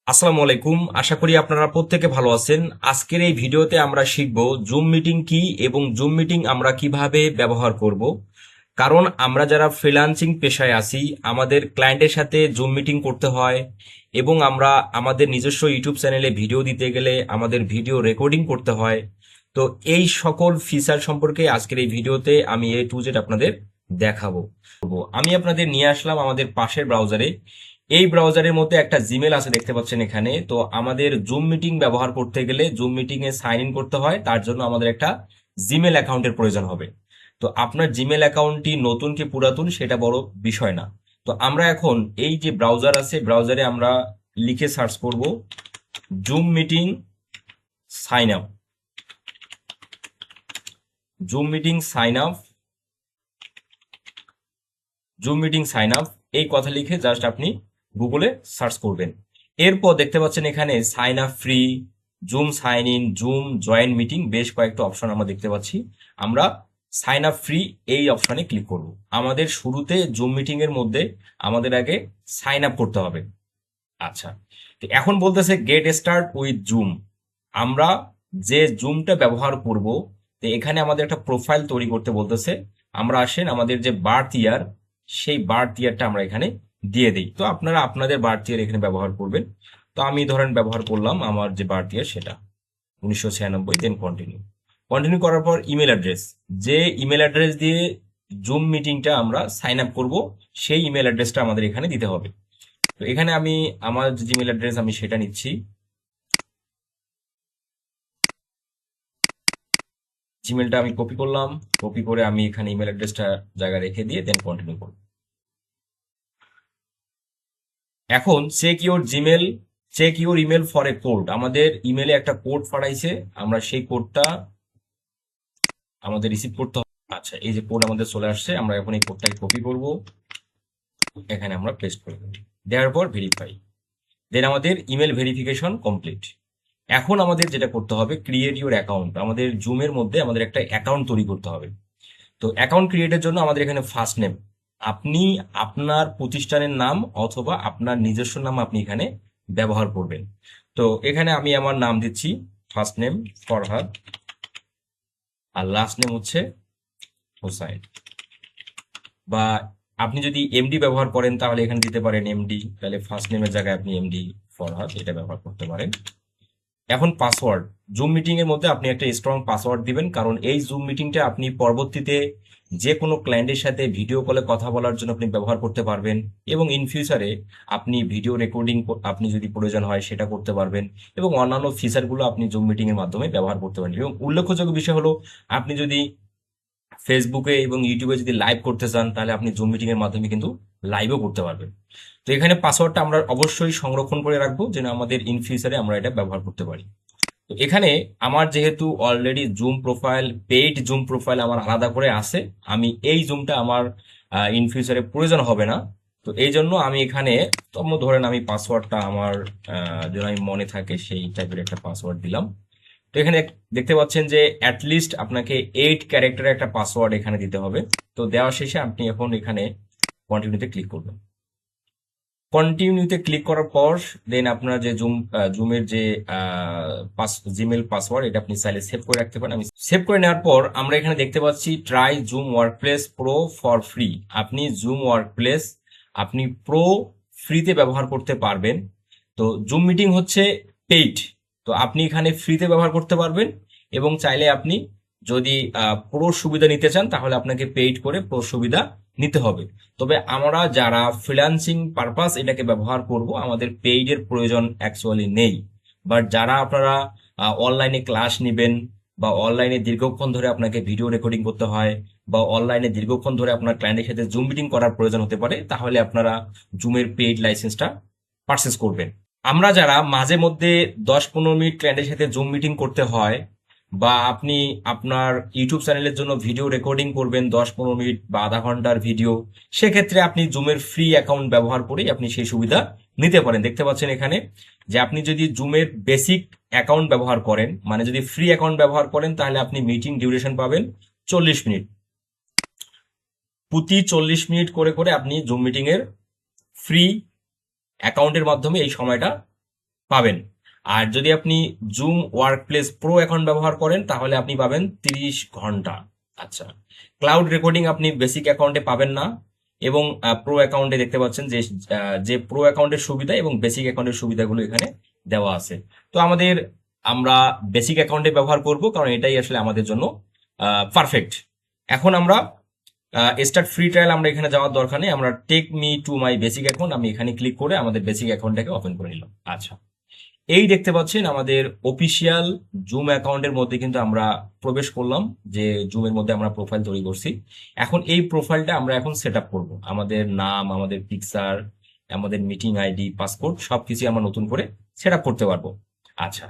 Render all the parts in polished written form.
আসসালামু আলাইকুম। আশা করি আপনারা প্রত্যেকে ভালো আছেন। আজকের এই ভিডিওতে আমরা শিখব জুম মিটিং কি এবং জুম মিটিং আমরা কিভাবে ব্যবহার করব। কারণ আমরা যারা ফ্রিল্যান্সিং পেশায় আছি, আমাদের ক্লায়েন্টের সাথে জুম মিটিং করতে হয় এবং আমরা আমাদের নিজস্ব ইউটিউব চ্যানেলে ভিডিও দিতে গেলে আমাদের ভিডিও রেকর্ডিং করতে হয়। তো এই সকল ফিচার সম্পর্কে আজকের এই ভিডিওতে আমি A to Z আপনাদের দেখাবো। আমি আপনাদের নিয়ে আসলাম আমাদের পাশের ব্রাউজারে। এই ব্রাউজারের মধ্যে একটা জিমেল আছে, দেখতে পাচ্ছেন এখানে। তো আমাদের জুম মিটিং ব্যবহার করতে গেলে জুম মিটিং এ সাইন ইন করতে হয়, তার জন্য আমাদের একটা জিমেল অ্যাকাউন্টের প্রয়োজন হবে। তো আপনার জিমেল অ্যাকাউন্টটি নতুন কি পুরাতন সেটা বড় বিষয় না। তো আমরা এখন এই যে ব্রাউজার আছে, ব্রাউজারে আমরা লিখে সার্চ করব Zoom meeting sign up. Zoom meeting sign up, Zoom meeting sign up এই কথা লিখে জাস্ট আপনি গুগলে সার্চ করবেন। এরপর দেখতে পাচ্ছেন এখানে sign up free, Zoom sign in, Zoom join meeting, বেশ কয়েকটা অপশন আমরা দেখতে পাচ্ছি। আমরা সাইন আপ ফ্রি এই অপশনে ক্লিক করব। আমাদের শুরুতে জুম মিটিং এর মধ্যে আমাদের আগে সাইন আপ করতে হবে। আচ্ছা, তো এখন বলতেছে গেট স্টার্ট উইথ জুম। আমরা যে জুমটা ব্যবহার করব, তো এখানে আমাদের একটা প্রোফাইল তৈরি করতে বলতেছে। আমরা আসেন আমাদের যে বার্থ ইয়ার, সেই বার্থ ইয়ারটা আমরা এখানে দিয়ে দিই। তো আপনারা আপনাদের বার্থ ইয়ার এখানে ব্যবহার করবেন। তো আমি ধরেন ব্যবহার করলাম আমার যে বার্থ ইয়ার সেটা 1996, দেন কন্টিনিউ। কন্টিনিউ করার পর ইমেল অ্যাড্রেস, যে ইমেল অ্যাড্রেস দিয়ে জুম মিটিংটা আমরা সাইন আপ করবো, সেই ইমেল অ্যাড্রেসটা আমাদের এখানে দিতে হবে। তো এখানে আমি আমার যে জিমেল অ্যাড্রেস আমি সেটা নিচ্ছি। জিমেলটা আমি কপি করলাম, কপি করে আমি এখানে ইমেল অ্যাড্রেসটা জায়গা রেখে দিয়ে দেন কন্টিনিউ করব। এখন check your Gmail, check your email for a code. আমাদের ইমেলে একটা কোড পাঠাইছে, আমরা সেই কোডটা আমাদের রিসিভ করতে হবে। আচ্ছা, এই যে কোড আমাদের চলে আসছে, আমরা এখন এই কোডটাকে কপি করব, এখানে আমরা পেস্ট করে দেব। দেওয়ার পর ভেরিফাই, দেন আমাদের ইমেল ভেরিফিকেশন কমপ্লিট। এখন আমাদের যেটা করতে হবে, ক্রিয়েট ইউর অ্যাকাউন্ট। আমাদের জুমের মধ্যে আমাদের একটা অ্যাকাউন্ট তৈরি করতে হবে। তো অ্যাকাউন্ট ক্রিয়েটের জন্য আমাদের এখানে ফার্স্ট নেম, আপনি আপনার প্রতিষ্ঠানের নাম অথবা আপনার নিজস্ব নাম আপনি এখানে ব্যবহার করবেন। তো এখানে আমি আমার নাম দিচ্ছি, ফার্স্ট নেম ফরহাদ, আর লাস্ট নেম হচ্ছে হোসাইন। বা আপনি যদি এমডি ব্যবহার করেন তাহলে এখানে দিতে পারেন এমডি, তাহলে ফার্স্ট নেমের জায়গায় আপনি এমডি ফরহাদ এটা ব্যবহার করতে পারেন। এখন পাসওয়ার্ড, জুম মিটিং এর মধ্যে আপনি একটা স্ট্রং পাসওয়ার্ড দিবেন, কারণ এই জুম মিটিংটা আপনি পরবর্তীতে যে কোনো ক্লায়েন্টের সাথে ভিডিও কলে কথা বলার জন্য আপনি ব্যবহার করতে পারবেন, এবং ইন ফিউচারে আপনি ভিডিও রেকর্ডিং আপনি যদি প্রয়োজন হয় সেটা করতে পারবেন, এবং অন্যান্য ফিচারগুলো আপনি জুম মিটিং এর মাধ্যমে ব্যবহার করতে পারেন। এবং উল্লেখযোগ্য বিষয় হলো, আপনি যদি ফেসবুকে এবং ইউটিউবে যদি লাইভ করতে চান তাহলে আপনি জুম মিটিং এর মাধ্যমে কিন্তু লাইভও করতে পারবেন। তো এখানে পাসওয়ার্ডটা আমরা অবশ্যই সংরক্ষণ করে রাখবো, যেন আমাদের ইন ফিউচারে আমরা এটা ব্যবহার করতে পারি। তো এখানে আমার যেহেতু already zoom profile, paid zoom profile আমার আলাদা করে আছে, আমি এই জুমটা আমার ইন ফিউচারে প্রয়োজন হবে না। তো এই জন্য আমি এখানে ধরেন আমি পাসওয়ার্ডটা আমার যেন আমি মনে থাকে সেই টাইপের একটা পাসওয়ার্ড দিলাম। তো এখানে দেখতে পাচ্ছেন যে অ্যাটলিস্ট আপনাকে 8 ক্যারেক্টারের একটা পাসওয়ার্ড এখানে দিতে হবে। তো দেওয়া শেষে আপনি এখন এখানে কন্টিনিউতে ক্লিক করবেন। কন্টিনিউতে ক্লিক করার পর দেন আপনার যে জুমের যে জিমেল পাসওয়ার্ড এটা আপনি চাইলে সেভ করে রাখতে পারেন। আমি সেভ করে নেওয়ার পর আমরা এখানে দেখতে পাচ্ছি try zoom workplace pro for free. আপনি জুম ওয়ার্কপ্লেস আপনি প্রো ফ্রিতে ব্যবহার করতে পারবেন। তো জুম মিটিং হচ্ছে পেইড, তো আপনি এখানে ফ্রিতে ব্যবহার করতে পারবেন, এবং চাইলে আপনি যদি প্রো সুবিধা নিতে চান তাহলে আপনাকে পেইড করে প্রো সুবিধা নিতে হবে। তবে আমরা যারা ফ্রিল্যান্সিং পারপাস এটাকে ব্যবহার করব, আমাদের পেইডের প্রয়োজন অ্যাকচুয়ালি নেই। বাট যারা আপনারা অনলাইনে ক্লাস নেবেন, বা অনলাইনে দীর্ঘক্ষণ ধরে আপনাকে ভিডিও রেকর্ডিং করতে হয়, বা অনলাইনে দীর্ঘক্ষণ ধরে আপনার ক্লায়েন্টের সাথে জুম মিটিং করার প্রয়োজন হতে পারে, তাহলে আপনারা জুমের পেইড লাইসেন্সটা পারচেস করবেন। আমরা যারা মাঝে মধ্যে 10-15 মিনিট ক্লায়েন্টের সাথে জুম মিটিং করতে হয়, বা আপনি আপনার ইউটিউব চ্যানেলের জন্য ভিডিও রেকর্ডিং করবেন 10-15 মিনিট বা আধা ঘন্টার ভিডিও, সেক্ষেত্রে আপনি জুমের ফ্রি অ্যাকাউন্ট ব্যবহার করেই আপনি সেই সুবিধা নিতে পারেন। দেখতে পাচ্ছেন এখানে যে আপনি যদি জুমের বেসিক অ্যাকাউন্ট ব্যবহার করেন, মানে যদি ফ্রি অ্যাকাউন্ট ব্যবহার করেন, তাহলে আপনি মিটিং ডিউরেশন পাবেন 40 মিনিট। প্রতি 40 মিনিট করে করে আপনি জুম মিটিং এর ফ্রি অ্যাকাউন্টের মাধ্যমে এই সময়টা পাবেন। আর যদি আপনি জুম ওয়ার্কপ্লেস প্রো অ্যাকাউন্ট ব্যবহার করেন তাহলে আপনি পাবেন 30 ঘন্টা। আচ্ছা, ক্লাউড রেকর্ডিং আপনি বেসিক অ্যাকাউন্টে পাবেন না, এবং প্রো অ্যাকাউন্টে দেখতে পাচ্ছেন যে প্রো অ্যাকাউন্টের সুবিধা এবং বেসিক অ্যাকাউন্টের সুবিধাগুলো এখানে দেওয়া আছে। তো আমরা বেসিক অ্যাকাউন্টে ব্যবহার করব, কারণ এটাই আসলে আমাদের জন্য পারফেক্ট। এখন আমরা স্টার্ট ফ্রি ট্রায়াল, আমরা এখানে যাওয়ার দরকার নেই, আমরা take me to my basic account, আমি এখানে ক্লিক করে আমাদের বেসিক অ্যাকাউন্টটাকে ওপেন করে নিলাম। আচ্ছা, এই দেখতে পাচ্ছেন আমাদের অফিসিয়াল জুম অ্যাকাউন্টের মধ্যে কিন্তু আমরা প্রবেশ করলাম, যে জুমের মধ্যে আমরা প্রোফাইল তৈরি করছি। এখন এই প্রোফাইলটা আমরা এখন সেট আপ করবো, আমাদের নাম, আমাদের পিকচার, আমাদের মিটিং আইডি, পাসপোর্ট সবকিছু আমরা নতুন করে সেট আপ করতে পারবো। আচ্ছা,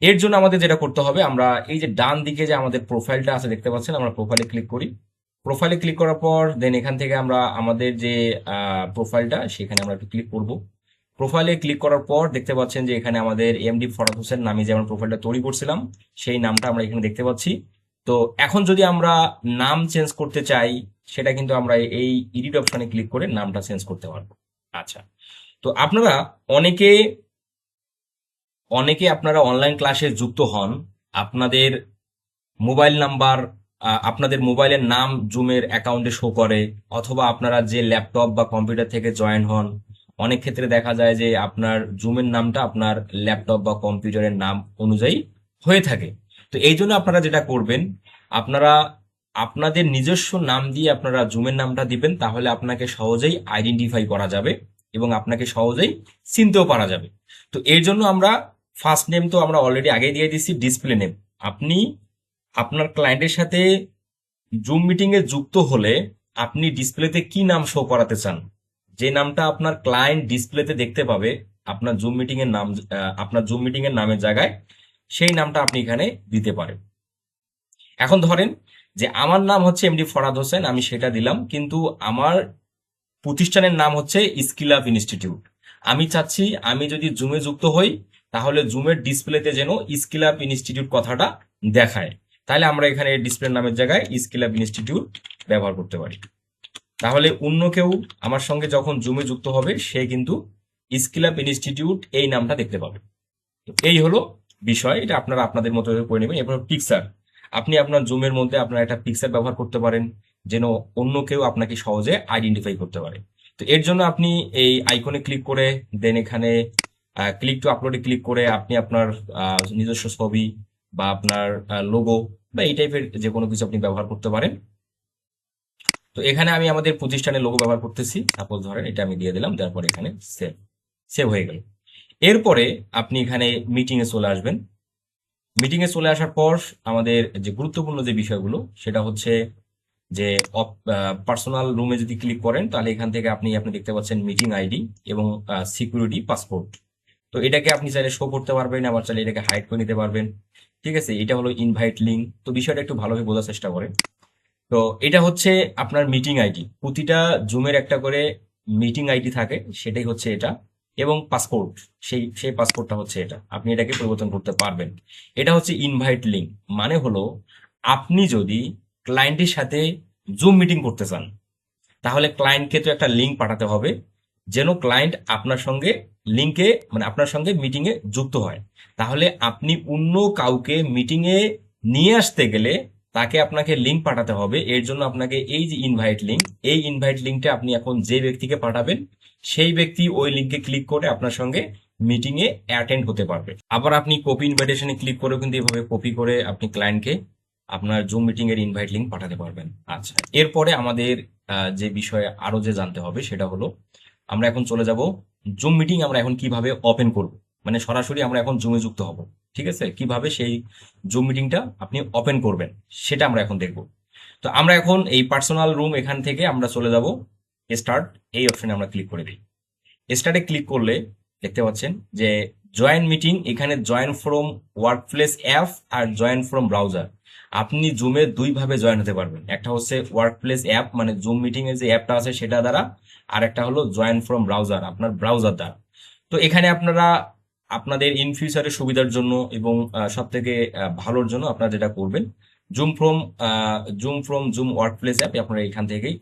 এর জন্য আমাদের যেটা করতে হবে, আমরা এই যে ডান দিকে যে আমাদের প্রোফাইলটা আছে দেখতে পাচ্ছেন, আমরা প্রোফাইলে ক্লিক করি। প্রোফাইলে ক্লিক করার পর দেন এখান থেকে আমরা আমাদের যে প্রোফাইলটা সেখানে আমরা একটু ক্লিক করব। প্রোফাইলে ক্লিক করার পর দেখতে পাচ্ছেন যে এখানে আমাদের এমডি ফরহাদ হোসেন নামে যে আমরা প্রোফাইলটা তৈরি করছিলাম সেই নামটা আমরা এখানে দেখতে পাচ্ছি। তো এখন যদি আমরা নাম চেঞ্জ করতে চাই, সেটা কিন্তু আমরা এই এডিট অপশনে ক্লিক করে নামটা চেঞ্জ করতে পারবো। আচ্ছা, তো আপনারা অনেকে অনেকে আপনারা অনলাইন ক্লাসে যুক্ত হন, আপনাদের মোবাইল নাম্বার, আপনাদের মোবাইলের নাম জুমের অ্যাকাউন্টে শো করে, অথবা আপনারা যে ল্যাপটপ বা কম্পিউটার থেকে জয়েন হন, অনেক ক্ষেত্রে দেখা যায় যে আপনার জুমের নামটা আপনার ল্যাপটপ বা কম্পিউটারের নাম অনুযায়ী হয়ে থাকে। তো এই জন্য আপনারা যেটা করবেন, আপনারা আপনাদের নিজস্ব নাম দিয়ে আপনারা জুমের নামটা দিবেন, তাহলে আপনাকে সহজেই আইডেন্টিফাই করা যাবে এবং আপনাকে সহজেই চিনতেও পারা যাবে। তো এর জন্য আমরা ফার্স্ট নেম তো আমরা অলরেডি আগে দিয়ে দিচ্ছি, ডিসপ্লে নেম। আপনি আপনার ক্লায়েন্টের সাথে জুম মিটিং এ যুক্ত হলে আপনি ডিসপ্লেতে কি নাম শো করাতে চান, যে নামটা আপনার ক্লায়েন্ট ডিসপ্লেতে দেখতে পাবে আপনার জুম মিটিং এর নাম, আপনার জুম মিটিং এর নামের জায়গায় সেই নামটা আপনি এখানে দিতে পারেন। এখন ধরেন যে আমার নাম হচ্ছে এমডি ফরহাদ হোসেন, আমি সেটা দিলাম, কিন্তু আমার প্রতিষ্ঠানের নাম হচ্ছে স্কিল আপ ইনস্টিটিউট। আমি চাচ্ছি আমি যদি জুমে যুক্ত হই তাহলে জুমের ডিসপ্লেতে যেন স্কিল আপ ইনস্টিটিউট কথাটা দেখায়, তাহলে আমরা এখানে ডিসপ্লে নামের জায়গায় স্কিল আপ ইনস্টিটিউট ব্যবহার করতে পারি। তাহলে অন্য কেউ আমার সঙ্গে যখন জুমে যুক্ত হবে সে কিন্তু স্কিল আপ ইনস্টিটিউট এই নামটা দেখতে পাবে। তো এই হলো বিষয়, এটা আপনারা আপনাদের মতো করে নেবেন। এরপর পিকচার, আপনি আপনার জুমের মধ্যে আপনার একটা পিকচার ব্যবহার করতে পারেন যেন অন্য কেউ আপনাকে সহজে আইডেন্টিফাই করতে পারে। তো এর জন্য আপনি এই আইকনে ক্লিক করে দেন এখানে ক্লিক টু আপলোডে ক্লিক করে আপনি আপনার নিজস্ব ছবি বা আপনার লোগো বা এই টাইপের যে কোনো কিছু আপনি ব্যবহার করতে পারেন। তো এখানে আমি আমাদের প্রতিষ্ঠানের লোগো ব্যবহার করতেছি, সাপোজ ধরেন এটা আমি দিয়ে দিলাম, তারপর এখানে সেভ সেভ হয়ে গেল। এরপরে আপনি এখানে মিটিং এ চলে আসবেন। মিটিং এ চলে আসার পর আমাদের যে গুরুত্বপূর্ণ যে বিষয়গুলো সেটা হচ্ছে যে পার্সোনাল রুমে যদি ক্লিক করেন তাহলে এখান থেকে আপনি আপনি দেখতে পাচ্ছেন মিটিং আইডি এবং সিকিউরিটি পাসপোর্ট। তো এটাকে আপনি চাইলে শো করতে পারবেন, আবার চাইলে এটাকে হাইড করে নিতে পারবেন। ঠিক আছে, এটা হলো ইনভাইট লিঙ্ক। তো বিষয়টা একটু ভালোভাবে বোঝার চেষ্টা করেন। তো এটা হচ্ছে আপনার মিটিং আইডি, প্রতিটা জুমের একটা করে মিটিং আইডি থাকে, সেটাই হচ্ছে এটা, এবং পাসপোর্ট, সেই সেই পাসপোর্টটা হচ্ছে এটা, আপনি এটাকে পরিবর্তন করতে পারবেন। এটা হচ্ছে ইনভাইট লিঙ্ক, মানে হলো আপনি যদি ক্লায়েন্টের সাথে জুম মিটিং করতে চান তাহলে ক্লায়েন্টকে তো একটা লিঙ্ক পাঠাতে হবে, যেন ক্লায়েন্ট আপনার সঙ্গে লিঙ্কে মানে আপনার সঙ্গে মিটিং এ যুক্ত হয়। তাহলে আপনি অন্য কাউকে মিটিং এ নিয়ে আসতে গেলে তাকে আপনাকে লিঙ্ক পাঠাতে হবে। এর জন্য আপনাকে এই যে ইনভাইট লিঙ্ক, এই ইনভাইট লিঙ্কটা আপনি এখন যে ব্যক্তিকে পাঠাবেন সেই ব্যক্তি ওই লিঙ্কে ক্লিক করে আপনার সঙ্গে মিটিং এ অ্যাটেন্ড হতে পারবে। আবার আপনি কপি ইনভাইটেশনে ক্লিক করেও কিন্তু এভাবে কপি করে আপনি ক্লায়েন্টকে আপনার জুম মিটিং এর ইনভাইট লিঙ্ক পাঠাতে পারবেন। আচ্ছা, এরপরে আমাদের যে বিষয়ে আরো যে জানতে হবে সেটা হলো আমরা এখন চলে যাব জুম মিটিং আমরা এখন কিভাবে ওপেন করব, মানে সরাসরি আমরা এখন জুমে যুক্ত হব। ঠিক আছে, কিভাবে সেই জুম মিটিংটা আপনি ওপেন করবেন সেটা আমরা এখন দেখব। তো আমরা এখন এই পার্সোনাল রুম এখান থেকে আমরা চলে যাব স্টার্ট, এই অপশনে আমরা ক্লিক করে দিই। স্টার্টে ক্লিক করলে দেখতে পাচ্ছেন যে জয়েন মিটিং, এখানে জয়েন ফ্রম ওয়ার্কপ্লেস অ্যাপ আর জয়েন ফ্রম ব্রাউজার। আপনি জুমে দুই ভাবে জয়েন হতে পারবেন, একটা হচ্ছে ওয়ার্কপ্লেস অ্যাপ মানে জুম মিটিং এর যে অ্যাপটা আছে সেটা দ্বারা, আর একটা হলো জয়েন ফ্রম ব্রাউজার আপনার ব্রাউজার দ্বারা। তো এখানে আপনারা আপনাদের ইন ফিউচারের সুবিধার জন্য এবং সব থেকে ভালোর জন্য আপনারা যেটা করবেন, জুম ওয়ার্ক প্লেস অ্যাপে আপনারা এখান থেকেই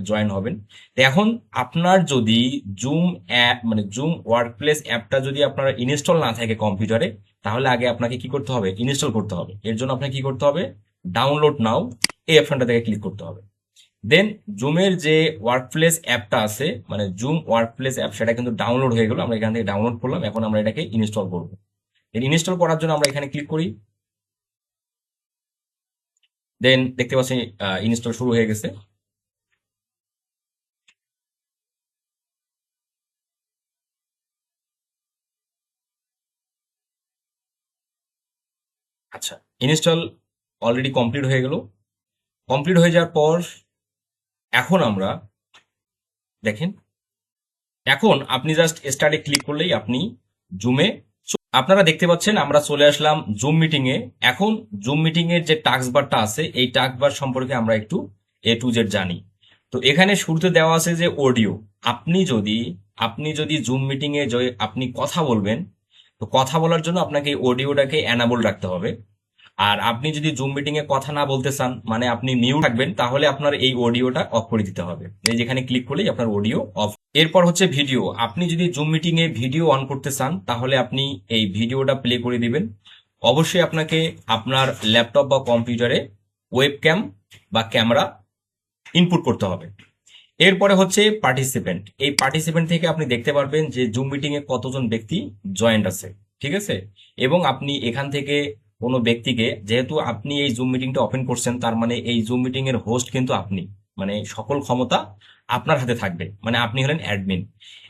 জয়েন হবেন। তো এখন আপনার যদি জুম অ্যাপ মানে জুম ওয়ার্ক প্লেস অ্যাপটা যদি আপনার ইনস্টল না থাকে কম্পিউটারে, তাহলে আগে আপনাকে কি করতে হবে, ইনস্টল করতে হবে। এর জন্য আপনাকে কি করতে হবে, ডাউনলোড নাও এই অপশনটা থেকে ক্লিক করতে হবে। দেন জুমের যে ওয়ার্ক প্লেস অ্যাপটা আছে, মানে জুম ওয়ার্ক প্লেস অ্যাপ, সেটা কিন্তু ডাউনলোড হয়ে গেল। আমরা এখান থেকে ডাউনলোড করলাম, এখন আমরা এটাকে ইনস্টল করবো। ইনস্টল করার জন্য আমরা এখানে ক্লিক করি। দেন দেখতে পাচ্ছি ইনস্টল শুরু হয়ে গেছে। আচ্ছা, ইনস্টল অলরেডি কমপ্লিট হয়ে গেল। কমপ্লিট হয়ে যাওয়ার পর এখন আমরা দেখেন, এখন আপনি জাস্ট স্টার্টে ক্লিক করলেই আপনি জুমে, আপনারা দেখতে পাচ্ছেন আমরা চলে আসলাম জুম মিটিং এ। এখন জুম মিটিং এর যে টাস্ক বারটা আছে, এই টাস্ক বার সম্পর্কে আমরা একটু এ টু জেড জানি। তো এখানে শুরুতে দেওয়া আছে যে অডিও। আপনি যদি জুম মিটিং এ আপনি কথা বলবেন, তো কথা বলার জন্য আপনাকে এই অডিওটাকে এনাবল রাখতে হবে। আর আপনি যদি জুম মিটিং এ কথা না বলতে চান, মানে আপনি মিউট থাকবেন, তাহলে আপনার এই অডিওটা অফ করে দিতে হবে। এই যেখানে ক্লিক করলেই আপনার অডিও অফ। এরপর হচ্ছে ভিডিও। আপনি যদি zoom meeting A video on করতে চান, তাহলে আপনি এই ভিডিওটা প্লে করে দিবেন। অবশ্যই আপনাকে আপনার ল্যাপটপ বা কম্পিউটারে ওয়েবক্যাম বা ক্যামেরা ইনপুট করতে হবে। এরপরে হচ্ছে পার্টিসিপেন্ট। এই পার্টিসিপেন্ট থেকে আপনি দেখতে পারবেন যে জুম মিটিং এ কতজন ব্যক্তি জয়েন্ট আছে, ঠিক আছে। এবং আপনি এখান থেকে কোনো ব্যক্তিকে, যেহেতু আপনি এই জুম মিটিংটা ওপেন করছেন, তার মানে এই জুম মিটিং এর হোস্ট কিন্তু আপনি, মানে সকল ক্ষমতা আপনার হাতে থাকবে, মানে আপনি হলেন অ্যাডমিন।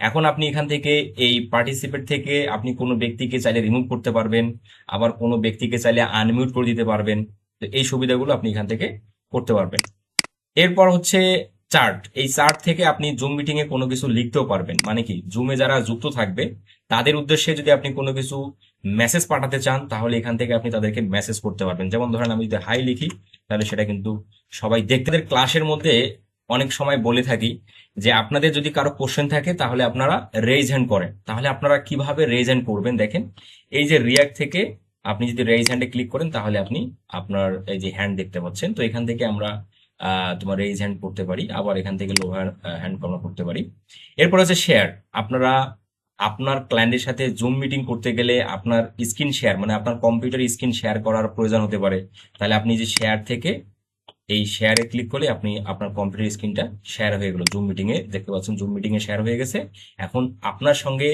এখন আপনি এখান থেকে এই পার্টিসিপেন্ট থেকে আপনি কোনো ব্যক্তিকে চাইলে রিমুভ করতে পারবেন, আবার কোনো ব্যক্তিকে চাইলে আনমিউট করে দিতে পারবেন। তো এই সুবিধাগুলো আপনি এখান থেকে করতে পারবেন। এরপর হচ্ছে চার্ট। এই চার্ট থেকে আপনি জুম মিটিং এ কোনো কিছু লিখতেও পারবেন, মানে কি জুমে যারা যুক্ত থাকবে তাদের উদ্দেশ্যে যদি আপনি কোনো কিছু মেসেজ পাঠাতে চান, তাহলে এখান থেকে আপনি তাদেরকে মেসেজ করতে পারবেন। যেমন ধরেন আমি যদি হাই লিখি, তাহলে সেটা কিন্তু সবাই দেখতে। ক্লাসের মধ্যে অনেক সময় বলে থাকি যে আপনাদের যদি কারো কোশ্চেন থাকে, তাহলে আপনারা রেইজ হ্যান্ড করেন। তাহলে আপনারা কিভাবে রেইজ হ্যান্ড করবেন দেখেন, এই যে রিয়াক্ট থেকে আপনি যদি রেইজ হ্যান্ডে ক্লিক করেন, তাহলে আপনি আপনার এই যে হ্যান্ড দেখতে পাচ্ছেন। তো এখান থেকে আমরা তোমার রেইজ হ্যান্ড করতে পারি, আবার এখান থেকে লোয়ার হ্যান্ড আমরা করতে পারি। এরপর হচ্ছে শেয়ার। আপনারা আপনার ক্লায়েন্টের সাথে জুম মিটিং করতে গেলে আপনার স্ক্রিন শেয়ার, মানে আপনার কম্পিউটার স্ক্রিন শেয়ার করার প্রয়োজন হতে পারে। তাহলে আপনি যে শেয়ার থেকে এই শেয়ারে ক্লিক করলে আপনি আপনার কম্পিউটার স্ক্রিনটা শেয়ার হয়ে গেল জুম মিটিং এ। দেখতে পাচ্ছেন জুম মিটিং এ শেয়ার হয়ে গেছে। এখন আপনার সঙ্গে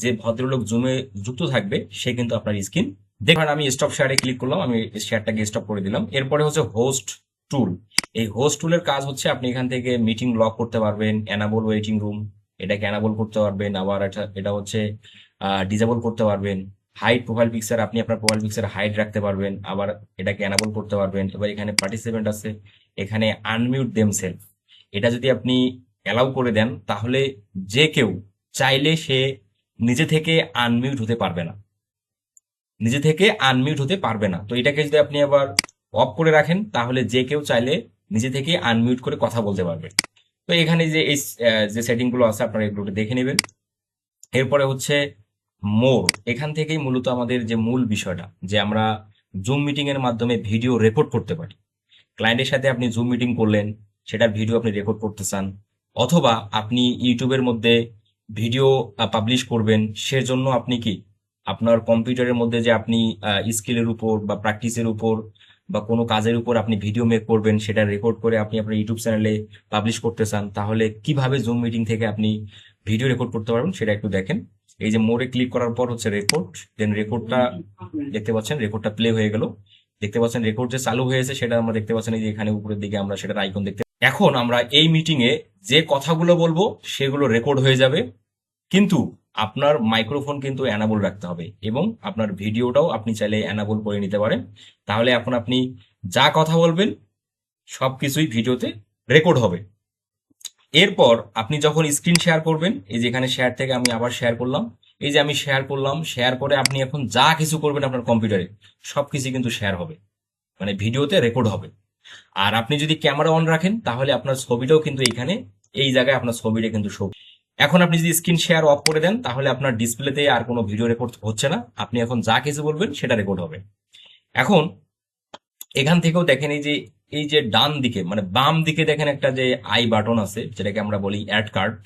যে ভদ্রলোক জুমে যুক্ত থাকবে, সে কিন্তু আপনার স্ক্রিন দেখবেন। আমি স্টপ শেয়ারে ক্লিক করলাম, আমি শেয়ারটাকে স্টপ করে দিলাম। এরপরে হচ্ছে হোস্ট টুল। এই হোস্ট টুলের কাজ হচ্ছে আপনি এখান থেকে মিটিং লক করতে পারবেন, এনাবল ওয়েটিং রুম এটাকে এনাবল করতে পারবেন, আবার এটা হচ্ছে ডিজেবল করতে পারবেন। হাইড প্রোফাইল পিকচার, আপনি আপনার প্রোফাইল পিকচার হাইড রাখতে পারবেন, আবার এটাকে এনাবল করতে পারবেন। এবার এখানে পার্টিসিপেন্ট আছে, এখানে আনমিউট দেমসেলফ, এটা যদি আপনি অ্যালাউ করে দেন, তাহলে যে কেউ চাইলে সে নিজে থেকে আনমিউট হতে পারবে না, নিজে থেকে আনমিউট হতে পারবে না। তো এটাকে যদি আপনি আবার অফ করে রাখেন, তাহলে যে কেউ চাইলে নিজে থেকে আনমিউট করে কথা বলতে পারবে। তো এখানে যে এই যে সেটিং গুলো আছে, আপনারা এগুলো দেখে নেবেন। এরপরে হচ্ছে মোর। এখান থেকেই মূলত আমাদের যে মূল বিষয়টা, যে আমরা জুম মিটিং এর মাধ্যমে ভিডিও রেকর্ড করতে পারি। ক্লায়েন্টের সাথে আপনি জুম মিটিং করলেন, সেটার ভিডিও আপনি রেকর্ড করতে চান, অথবা আপনি ইউটিউবের মধ্যে ভিডিও পাবলিশ করবেন, সেজন্য আপনি কি আপনার কম্পিউটারের মধ্যে যে আপনি স্কিলের উপর বা প্র্যাকটিসের উপর বা কোনো কাজের উপর আপনি ভিডিও মেক করবেন, সেটা রেকর্ড করে আপনি আপনার ইউটিউব চ্যানেলে পাবলিশ করতে চান, তাহলে কিভাবে জুম মিটিং থেকে আপনি ভিডিও রেকর্ড করতে পারবেন সেটা একটু দেখেন। এই যে মোড়ে ক্লিক করার পর হচ্ছে রেকর্ড, দেন রেকর্ডটা দেখতে পাচ্ছেন, রেকর্ডটা প্লে হয়ে গেল। দেখতে পাচ্ছেন রেকর্ড যে চালু হয়েছে সেটা আমরা দেখতে পাচ্ছেন, এই যে এখানে উপরের দিকে আমরা সেটার আইকন দেখতে। এখন আমরা এই মিটিং এ যে কথাগুলো বলবো সেগুলো রেকর্ড হয়ে যাবে, কিন্তু আপনার মাইক্রোফোন কিন্তু অ্যানাবল রাখতে হবে, এবং আপনার ভিডিওটাও আপনি চাইলে অ্যানাবল করে নিতে পারেন। তাহলে এখন আপনি যা কথা বলবেন সবকিছুই ভিডিওতে রেকর্ড হবে। এরপর আপনি যখন স্ক্রিন শেয়ার করবেন, এই যে এখানে শেয়ার থেকে আমি আবার শেয়ার করলাম, এই যে আমি শেয়ার করলাম, শেয়ার করে আপনি এখন যা কিছু করবেন আপনার কম্পিউটারে সবকিছু কিন্তু শেয়ার হবে, মানে ভিডিওতে রেকর্ড হবে। আর আপনি যদি ক্যামেরা অন রাখেন, তাহলে আপনার ছবিটাও কিন্তু এখানে এই জায়গায় আপনার ছবিটা কিন্তু শো। এখন আপনি যদি স্ক্রিন শেয়ার অফ করে দেন, তাহলে আপনার ডিসপ্লেতে আর কোনো ভিডিও রেকর্ড হচ্ছে না, আপনি এখন যা কিছু বলবেন সেটা রেকর্ড হবে। এখন এখান থেকেও দেখেন এই যে ডান দিকে মানে বাম দিকে দেখেন একটা যে আই বাটন আছে যেটাকে আমরা বলি অ্যাড কার্ড।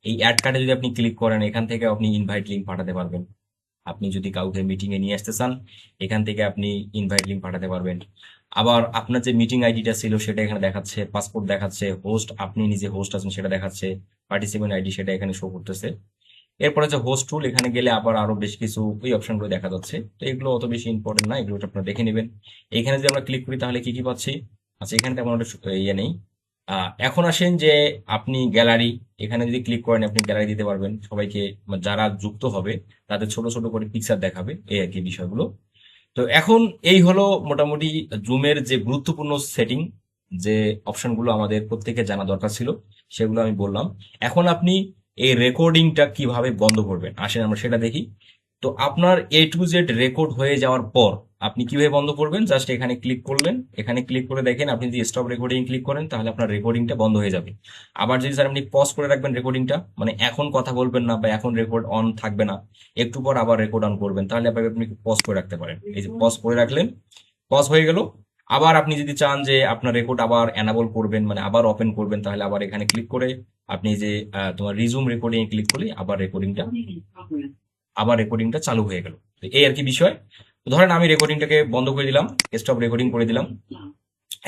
এই অ্যাড কার্ডে যদি আপনি ক্লিক করেন এখান থেকে আপনি ইনভাইট লিঙ্ক পাঠাতে পারবেন। আপনি যদি কাউকে মিটিং এ নিয়ে আসতে চান এখান থেকে আপনি ইনভাইট লিঙ্ক পাঠাতে পারবেন। আবার আপনার যে মিটিং আইডিটা ছিল সেটা এখানে দেখাচ্ছে, পাসপোর্ট দেখাচ্ছে, হোস্ট আপনি নিজে হোস্ট আছেন সেটা দেখাচ্ছে, পার্টিসিপেন্ট আইডি সেটা এখানে শো করতেছে। এরপরে যে হোস্ট টুল এখানে গেলে আবার আরো বেশ কিছু ওই অপশনগুলো দেখা যাচ্ছে, তো এগুলো অত বেশি ইম্পর্টেন্ট না, এগুলো আপনারা দেখে নেবেন। এখানে যদি আমরা ক্লিক করি তাহলে কি কি পাচ্ছি? আচ্ছা এখানে তেমন একটা ইয়ে নেই। এখন আসেন যে আপনি গ্যালারি, এখানে যদি ক্লিক করেন আপনি গ্যালারি দিতে পারবেন সবাইকে, মানে যারা যুক্ত হবে তাদের ছোট ছোট করে পিকচার দেখাবে, এই আর কি বিষয়গুলো। তো এখন এই হলো মোটামুটি জুমের যে গুরুত্বপূর্ণ সেটিং, যে অপশনগুলো আমাদের প্রত্যেকে জানা দরকার ছিল সেগুলো আমি বললাম। এখন আপনি এই রেকর্ডিংটা কিভাবে বন্ধ করবেন আসেন আমরা সেটা দেখি। তো আপনার A to Z রেকর্ড হয়ে যাওয়ার পর আপনি কিভাবে বন্ধ করবেন? জাস্ট এখানে ক্লিক করলেন, এখানে ক্লিক করে দেখেন আপনি যদি স্টপ রেকর্ডিং ক্লিক করেন তাহলে আপনার রেকর্ডিংটা বন্ধ হয়ে যাবে। আবার যদি স্যার আপনি পজ করে রাখবেন রেকর্ডিংটা, মানে এখন কথা বলবেন না বা এখন রেকর্ড অন থাকবে না, একটু পর আবার রেকর্ড অন করবেন, তাহলে আপনি পজ করে রাখতে পারেন। এই যে পজ করে রাখলেন, পজ হয়ে গেল। আবার আপনি যদি চান যে আপনার রেকর্ড আবার এনাবল করবেন মানে আবার ওপেন করবেন, তাহলে আবার এখানে ক্লিক করে আপনি যে তোমার রিজুম রেকর্ডিং ক্লিক করলে আবার রেকর্ডিংটা চালু হয়ে গেল। তো এই আর কি বিষয়। তো ধরেন আমি রেকর্ডিংটাকে বন্ধ করে দিলাম, স্টপ রেকর্ডিং করে দিলাম।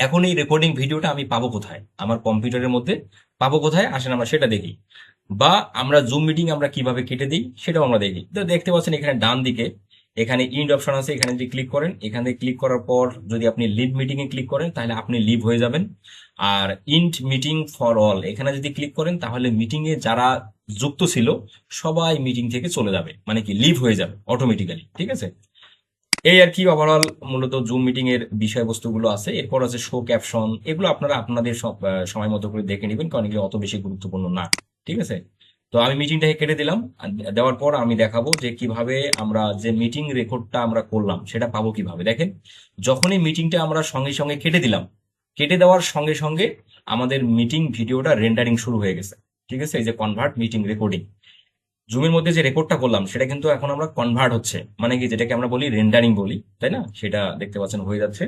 এখন এই রেকর্ডিং ভিডিওটা আমি পাবো কোথায়? আমার কম্পিউটারের মধ্যে পাবো কোথায় আসেন আমরা সেটা দেখি। বা আমরা জুম মিটিং আমরা কিভাবে কেটে দিই সেটাও আমরা দেখি। তো দেখতে পাচ্ছেন এখানে ডান দিকে এখানে ইন্ড অপশন আছে, এখানে যদি ক্লিক করেন, এখানে ক্লিক করার পর যদি আপনি লিভ মিটিং এ ক্লিক করেন তাহলে আপনি লিভ হয়ে যাবেন। আর ইন্ড মিটিং ফর অল এখানে যদি ক্লিক করেন তাহলে মিটিং এ যারা যুক্ত ছিল সবাই মিটিং থেকে চলে যাবে, মানে কি লিভ হয়ে যাবে অটোমেটিক্যালি। ঠিক আছে, এই আর কি ওভারঅল মূলত জুম মিটিং এর বিষয়বস্তুগুলো আছে। এরপর আছে শো ক্যাপশন, এগুলো আপনারা আপনাদের সব সময় মতো করে দেখে নেবেন কারণ এগুলো অত বেশি গুরুত্বপূর্ণ না। ঠিক আছে, তো আমি মিটিংটাকে কেটে দিলাম। আর দেওয়ার পর আমি দেখাবো যে কিভাবে আমরা যে মিটিং রেকর্ডটা আমরা করলাম সেটা পাবো কিভাবে। দেখেন যখনই মিটিংটা আমরা সঙ্গে সঙ্গে কেটে দিলাম, কেটে দেওয়ার সঙ্গে সঙ্গে আমাদের মিটিং ভিডিওটা রেন্ডারিং শুরু হয়ে গেছে। ঠিক আছে, এই যে কনভার্ট মিটিং রেকর্ডিং, জুমের মধ্যে যে রেকর্ডটা করলাম সেটা কিন্তু এখন আমরা কনভার্ট হচ্ছে, মানে কি যেটাকে আমরা বলি রেন্ডারিং বলি, তাই না? সেটা দেখতে পাচ্ছেন হয়ে যাচ্ছে।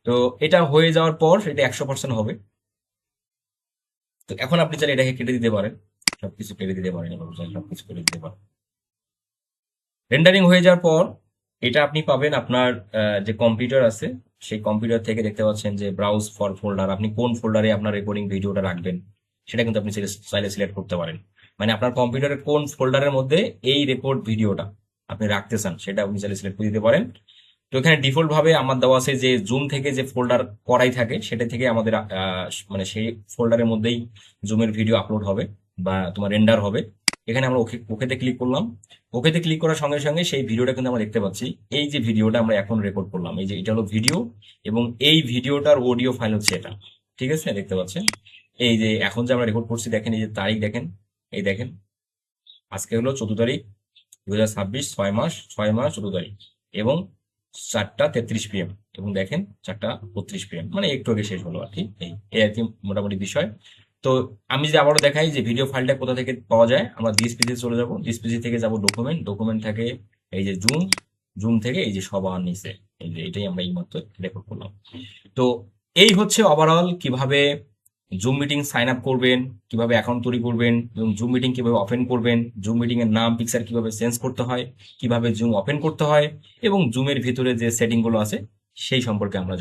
তো এটা হয়ে যাওয়ার পর এটা 100% হবে। তো এখন আপনি চাইলে এটাকে কেটে দিতে পারেন, সবকিছু কেটে দিতে পারেন এবং চাইলে সবকিছু কেটে দিতে পারেন। রেন্ডারিং হয়ে যাওয়ার পর এটা আপনি পাবেন আপনার যে কম্পিউটার আছে সেই কম্পিউটার থেকে। দেখতে পাচ্ছেন যে ব্রাউজ ফর ফোল্ডার, আপনি কোন ফোল্ডারে আপনার রেকর্ডিং ভিডিওটা রাখবেন সেটা কিন্তু আপনি চাইলে সিলেক্ট করতে পারেন। মানে আপনার কম্পিউটারের কোন ফোল্ডারের মধ্যে এই রেকর্ড ভিডিওটা আপনি রাখতে চান সেটা আপনি চাইলে সিলেক্ট করে দিতে পারেন। তো এখানে ডিফল্ট ভাবে আমার দেওয়া আছে যে জুম থেকে যে ফোল্ডার করাই থাকে সেটা থেকে আমাদের মানে সেই ফোল্ডারের মধ্যেই জুমের ভিডিও আপলোড হবে বা তোমার রেন্ডার হবে। এখানে আমরা ওকেতে ক্লিক করলাম। ওকেতে ক্লিক করার সঙ্গে সঙ্গে সেই ভিডিওটা কিন্তু আমরা দেখতে পাচ্ছি। এই যে ভিডিওটা আমরা এখন রেকর্ড করলাম, এই যে এটা হলো ভিডিও এবং এই ভিডিওটার অডিও ফাইল হচ্ছে এটা। ঠিক আছে, দেখতে পাচ্ছেন এই যে এখন যে আমরা রেকর্ড করছি, দেখেন এই যে তারিখ দেখেন, এই দেখেন আজকে হলো 14 তারিখ 2026, 6 মাস 14 তারিখ এবং 4:33 PM এবং দেখেন 4:32 PM, মানে একটু আগে শেষ হলো আর কি। এই এই আর কি মোটামুটি বিষয়। তো আমি যদি আবারও দেখাই যে ভিডিও ফাইলটা কোথা থেকে পাওয়া যায়, আমরা ডিএসপিসি চলে যাব, ডিএসপিসি থেকে যাব ডকুমেন্ট, ডকুমেন্ট থেকে এই যে জুম, জুম থেকে এই যে সবার নিচে এই যে এটাই আমরা এইমাত্র রেকর্ড করলাম। তো এই হচ্ছে ওভারঅল কিভাবে জুম মিটিং সাইন আপ করবেন, কিভাবে অ্যাকাউন্ট তৈরি করবেন এবং জুম মিটিং কিভাবে ওপেন করবেন, জুম মিটিং এর নাম পিকচার কিভাবে চেঞ্জ করতে হয়, কিভাবে জুম ওপেন করতে হয় এবং জুমের ভিতরে যে সেটিং গুলো আছে সেই সম্পর্কে আমরা